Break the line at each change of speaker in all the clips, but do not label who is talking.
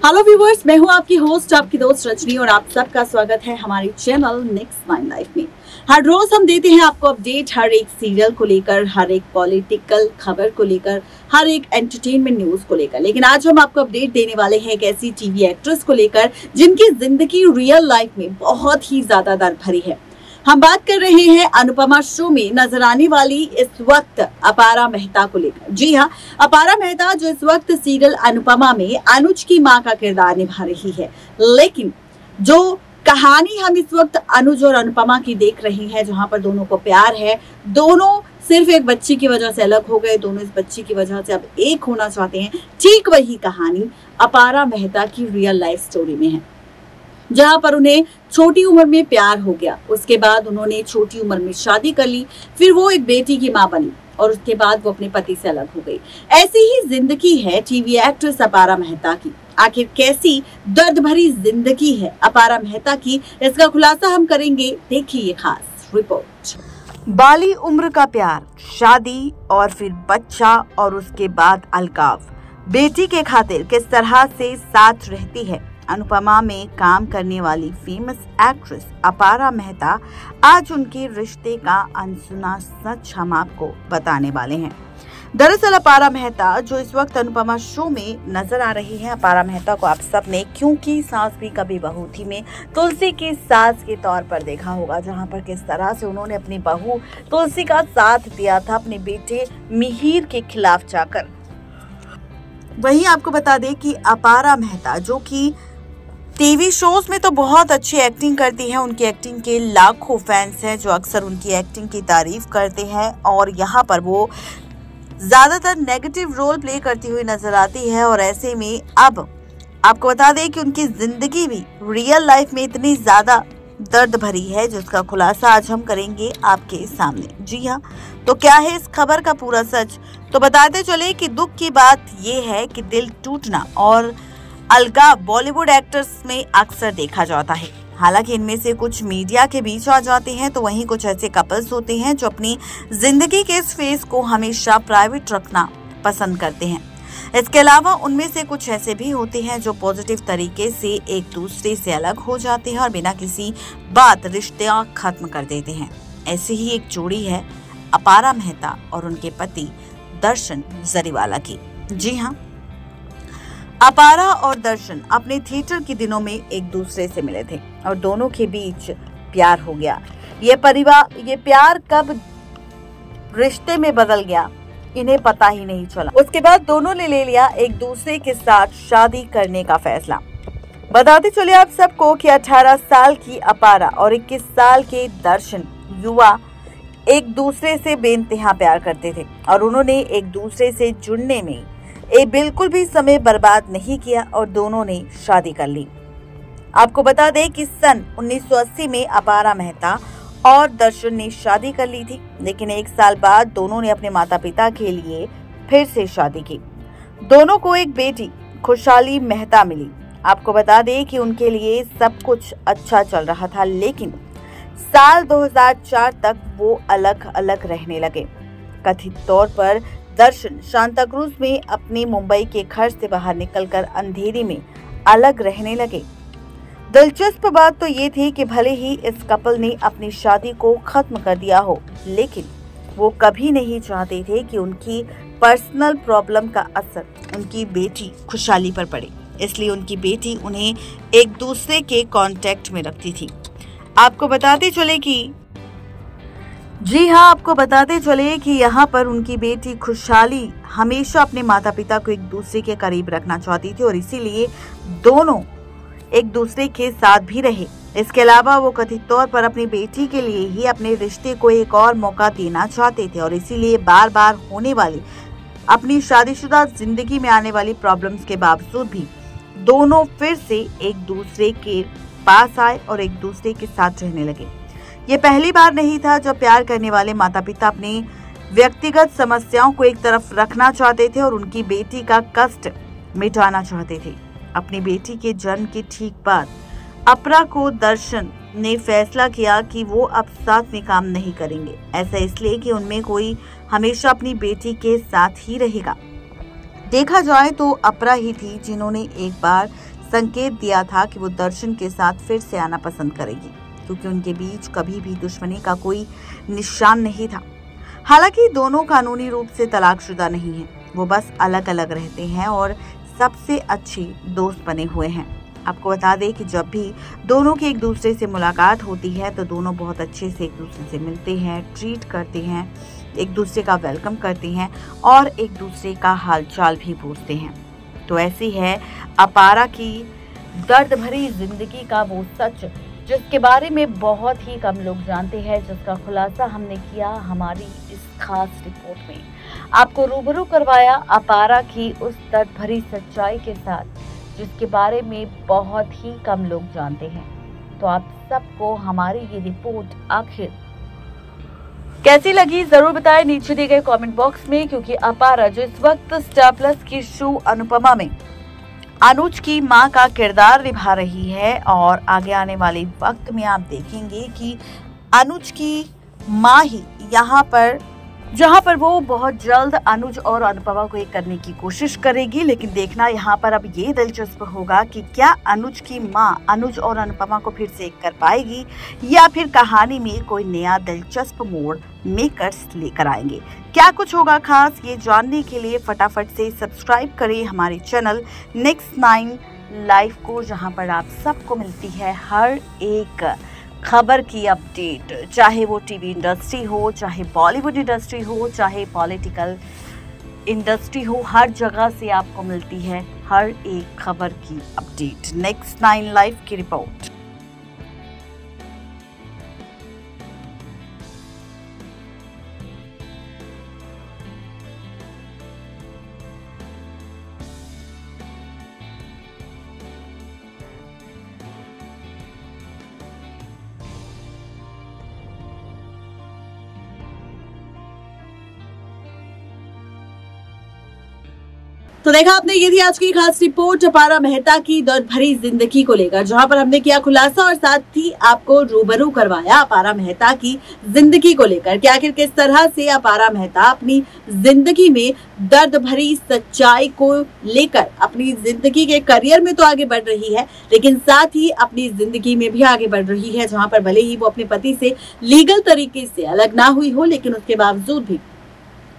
Hello viewers, मैं हूं आपकी होस्ट, आपकी दोस्त रजनी और आप सबका स्वागत है हमारे चैनल नेक्स्ट माइन लाइफ में। हर रोज हम देते हैं आपको अपडेट हर एक सीरियल को लेकर, हर एक पॉलिटिकल खबर को लेकर, हर एक एंटरटेनमेंट न्यूज को लेकर। लेकिन आज हम आपको अपडेट देने वाले हैं एक ऐसी टीवी एक्ट्रेस को लेकर जिनकी जिंदगी रियल लाइफ में बहुत ही ज्यादा दर्द भरी है। हम बात कर रहे हैं अनुपमा शो में नजर आने वाली इस वक्त अपारा मेहता को लेकर। जी हाँ, अपारा मेहता जो इस वक्त सीरियल अनुपमा में अनुज की मां का किरदार निभा रही है। लेकिन जो कहानी हम इस वक्त अनुज और अनुपमा की देख रहे हैं, जहां पर दोनों को प्यार है, दोनों सिर्फ एक बच्ची की वजह से अलग हो गए, दोनों इस बच्ची की वजह से अब एक होना चाहते हैं, ठीक वही कहानी अपारा मेहता की रियल लाइफ स्टोरी में है। जहां पर उन्हें छोटी उम्र में प्यार हो गया, उसके बाद उन्होंने छोटी उम्र में शादी कर ली, फिर वो एक बेटी की मां बनी और उसके बाद वो अपने पति से अलग हो गई। ऐसी ही जिंदगी है टीवी एक्ट्रेस अपारा मेहता की। आखिर कैसी दर्द भरी जिंदगी है अपारा मेहता की, इसका खुलासा हम करेंगे। देखिए ये खास रिपोर्ट।
बाली उम्र का प्यार, शादी और फिर बच्चा और उसके बाद अलगाव। बेटी के खातिर किस तरह से साथ रहती है अनुपमा में काम करने वाली फेमस एक्ट्रेस अपारा मेहता। आज उनके रिश्ते का अनसुना सच हम आपको बताने वाले हैं। दरअसल अपारा मेहता जो इस वक्त अनुपमा शो में नजर आ रही है, अपारा मेहता को आप सब ने क्योंकि सास भी कभी बहू थी में तुलसी की सास के तौर पर देखा होगा, जहां पर किस तरह से उन्होंने अपनी बहू तुलसी का साथ दिया था अपने बेटे मिहिर के खिलाफ जाकर। वहीं आपको बता दें कि अपारा मेहता जो कि टीवी शोज में तो बहुत अच्छी एक्टिंग करती हैं, उनकी एक्टिंग के लाखों फैंस हैं जो अक्सर उनकी एक्टिंग की तारीफ करते हैं और यहाँ पर वो ज्यादातर नेगेटिव रोल प्ले करती हुई नजर आती है। और ऐसे में अब आपको बता दें कि उनकी जिंदगी भी रियल लाइफ में इतनी ज्यादा दर्द भरी है जिसका खुलासा आज हम करेंगे आपके सामने। जी हाँ, तो क्या है इस खबर का पूरा सच, तो बताते चले कि दुख की बात ये है कि दिल टूटना और अलगाव बॉलीवुड एक्टर्स में अक्सर देखा जाता है। हालांकि इनमें से कुछ मीडिया के बीच आ जाते हैं, तो वहीं कुछ ऐसे कपल्स होते हैं जो अपनी जिंदगी के इस फेज को हमेशा प्राइवेट रखना पसंद करते हैं। इसके अलावा उनमें से कुछ ऐसे भी होते हैं जो पॉजिटिव तरीके से एक दूसरे से अलग हो जाते हैं और बिना किसी बात रिश्ते खत्म कर देते हैं। ऐसी ही एक जोड़ी है अपारा मेहता और उनके पति दर्शन जरीवाला की। जी हाँ, अपारा और दर्शन अपने थिएटर के दिनों में एक दूसरे से मिले थे और दोनों के बीच प्यार हो गया। ये प्यार कब रिश्ते में बदल गया इन्हें पता ही नहीं चला। उसके बाद दोनों ने ले लिया एक दूसरे के साथ शादी करने का फैसला। बताते चले आप सबको कि 18 साल की अपारा और 21 साल के दर्शन युवा एक दूसरे से बेइंतहा प्यार करते थे और उन्होंने एक दूसरे से जुड़ने में बिल्कुल भी समय बर्बाद नहीं किया और दोनों ने शादी कर ली। आपको बता दें कि सन 1980 में अपारा मेहता और दर्शन ने शादी कर ली थी, लेकिन एक साल बाद दोनों ने अपने माता पिता के लिए फिर से शादी की। दोनों को एक बेटी खुशहाली मेहता मिली। आपको बता दें कि उनके लिए सब कुछ अच्छा चल रहा था, लेकिन साल 2004 तक वो अलग अलग रहने लगे। कथित तौर पर दर्शन सांताक्रूज में अपने मुंबई के घर से बाहर निकलकर अंधेरी में अलग रहने लगे। दिलचस्प बात तो ये थी कि भले ही इस कपल ने अपनी शादी को खत्म कर दिया हो, लेकिन वो कभी नहीं चाहते थे कि उनकी पर्सनल प्रॉब्लम का असर उनकी बेटी खुशहाली पर पड़े। इसलिए उनकी बेटी उन्हें एक दूसरे के कांटेक्ट में रखती थी। आपको बताते चले कि यहाँ पर उनकी बेटी खुशहाली हमेशा अपने माता पिता को एक दूसरे के करीब रखना चाहती थी और इसीलिए दोनों एक दूसरे के साथ भी रहे। इसके अलावा वो कथित तौर पर अपनी बेटी के लिए ही अपने रिश्ते को एक और मौका देना चाहते थे और इसीलिए बार बार होने वाली अपनी शादीशुदा जिंदगी में आने वाली प्रॉब्लम्स के बावजूद भी दोनों फिर से एक दूसरे के पास आए और एक दूसरे के साथ रहने लगे। ये पहली बार नहीं था जब प्यार करने वाले माता पिता अपनी व्यक्तिगत समस्याओं को एक तरफ रखना चाहते थे और उनकी बेटी का कष्ट मिटाना चाहते थे। अपनी बेटी के जन्म के ठीक बाद अपरा को दर्शन ने फैसला किया कि वो अब साथ में काम नहीं करेंगे। ऐसा इसलिए कि उनमें कोई हमेशा अपनी बेटी के साथ ही रहेगा। देखा जाए तो अपरा ही थी जिन्होंने एक बार संकेत दिया था कि वो दर्शन के साथ फिर से आना पसंद करेगी, क्योंकि उनके बीच कभी भी दुश्मनी का कोई निशान नहीं था। हालांकि दोनों कानूनी रूप से तलाकशुदा नहीं हैं, वो बस अलग अलग रहते हैं और सबसे अच्छी दोस्त बने हुए हैं। आपको बता दें कि जब भी दोनों की एक दूसरे से मुलाकात होती है तो दोनों बहुत अच्छे से एक दूसरे से मिलते हैं, ट्रीट करते हैं, एक दूसरे का वेलकम करते हैं और एक दूसरे का हालचाल भी पूछते हैं। तो ऐसी है अपारा की दर्द भरी जिंदगी का वो सच, जिसके बारे में बहुत ही कम लोग जानते हैं, जिसका खुलासा हमने किया हमारी इस खास रिपोर्ट में। आपको रूबरू करवाया अपारा की उस दर्द भरी सच्चाई के साथ, जिसके बारे में बहुत ही कम लोग जानते हैं। तो आप सबको हमारी ये रिपोर्ट आखिर कैसी लगी जरूर बताएं नीचे दिए गए कमेंट बॉक्स में, क्योंकि अपारा जो इस वक्त स्टार प्लस की शो अनुपमा में अनुज की मां का किरदार निभा रही है, और आगे आने वाले वक्त में आप देखेंगे कि अनुज की मां ही जहां पर वो बहुत जल्द अनुज और अनुपमा को एक करने की कोशिश करेगी। लेकिन देखना यहाँ पर अब ये दिलचस्प होगा कि क्या अनुज की मां अनुज और अनुपमा को फिर से एक कर पाएगी, या फिर कहानी में कोई नया दिलचस्प मोड़ मेकर्स लेकर आएंगे। क्या कुछ होगा खास, ये जानने के लिए फटाफट से सब्सक्राइब करें हमारे चैनल नेक्स्ट 9 लाइव को, जहां पर आप सबको मिलती है हर एक खबर की अपडेट, चाहे वो टीवी इंडस्ट्री हो, चाहे बॉलीवुड इंडस्ट्री हो, चाहे पॉलिटिकल इंडस्ट्री हो, हर जगह से आपको मिलती है हर एक खबर की अपडेट। नेक्स्ट 9 लाइव की रिपोर्ट।
तो देखा आपने, ये थी आज की खास रिपोर्ट अपारा मेहता की दर्द भरी जिंदगी को लेकर, जहां पर हमने किया खुलासा और साथ ही आपको रूबरू करवाया अपारा मेहता की जिंदगी को लेकर कि आखिर किस तरह से अपारा मेहता अपनी जिंदगी में दर्द भरी सच्चाई को लेकर अपनी जिंदगी के करियर में तो आगे बढ़ रही है, लेकिन साथ ही अपनी जिंदगी में भी आगे बढ़ रही है, जहां पर भले ही वो अपने पति से लीगल तरीके से अलग ना हुई हो, लेकिन उसके बावजूद भी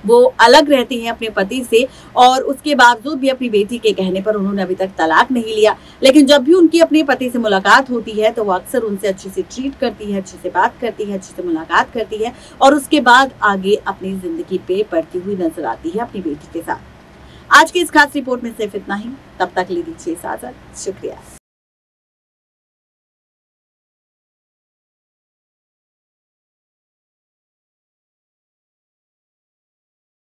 वो अलग रहती हैं अपने पति से, और उसके बावजूद भी अपनी बेटी के कहने पर उन्होंने अभी तक तलाक नहीं लिया। लेकिन जब भी उनकी अपने पति से मुलाकात होती है तो वो अक्सर उनसे अच्छे से ट्रीट करती है, अच्छे से बात करती है, अच्छे से मुलाकात करती है, और उसके बाद आगे अपनी जिंदगी पे बढ़ती हुई नजर आती है अपनी बेटी के साथ। आज की इस खास रिपोर्ट में सिर्फ इतना ही, तब तक ले दीजिए इजाजत, शुक्रिया।